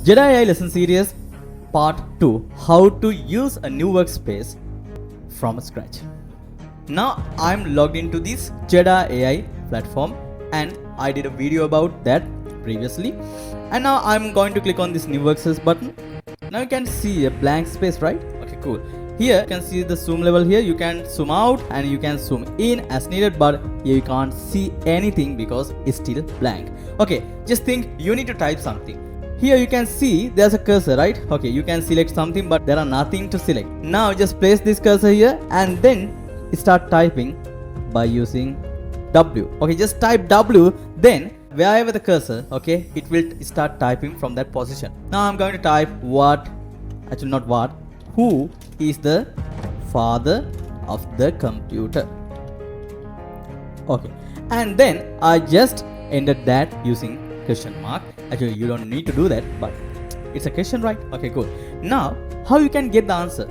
JEDA AI Lesson Series Part 2, How to Use a New Workspace from Scratch. Now I'm logged into this JEDA AI platform and I did a video about that previously, and now I'm going to click on this new workspace button. Now you can see a blank space, right? Okay, cool. Here you can see the zoom level. Here you can zoom out and you can zoom in as needed, but here you can't see anything because it's still blank. Okay, just think you need to type something. Here you can see there's a cursor, right? Okay, you can select something, but there are nothing to select. Now just place this cursor here and then start typing by using W. Okay, just type W, then wherever the cursor, okay, it will start typing from that position. Now I'm going to type who is the father of the computer. Okay, and then I just entered that using question mark. Actually, you don't need to do that, but it's a question, right? Okay, cool. Now, how you can get the answer?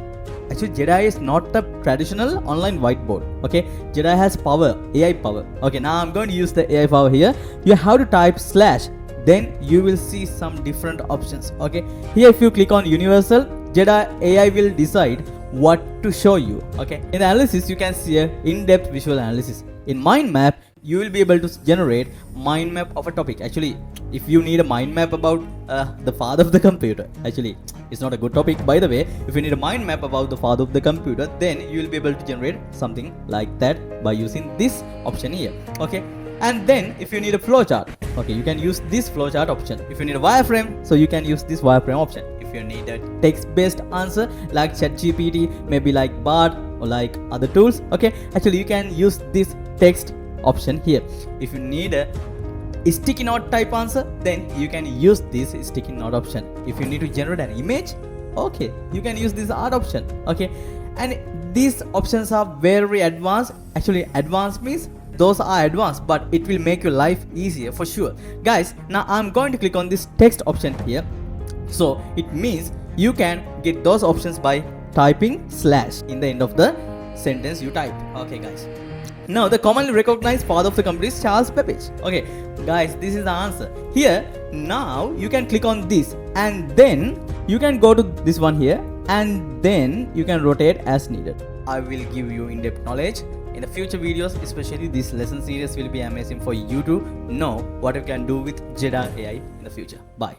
Actually, JEDA is not a traditional online whiteboard. Okay, JEDA has power, AI power. Okay, now I'm going to use the AI power here. You have to type / then you will see some different options. Okay, here if you click on universal, JEDA AI will decide what to show you. Okay, in the analysis you can see a in-depth visual analysis. In mind map, you will be able to generate mind map of a topic. Actually, if you need a mind map about the father of the computer, actually it's not a good topic, by the way. If you need a mind map about the father of the computer, then you will be able to generate something like that by using this option here. Okay, and then if you need a flowchart, okay, you can use this flowchart option. If you need a wireframe, so you can use this wireframe option. If you need a text-based answer like ChatGPT, maybe like Bard or like other tools, okay, actually you can use this text option here. If you need a sticky note type answer, then you can use this sticky note option. If you need to generate an image, okay, you can use this art option. Okay, and these options are very advanced. Actually, advanced means those are advanced, but it will make your life easier for sure, guys. Now I'm going to click on this text option here. So it means you can get those options by typing / in the end of the sentence you type. Okay, guys. Now the commonly recognized father of the computer is Charles Babbage. Okay, guys, this is the answer. Here, now you can click on this and then you can go to this one here and then you can rotate as needed. I will give you in-depth knowledge in the future videos. Especially this lesson series will be amazing for you to know what you can do with JEDA AI in the future. Bye.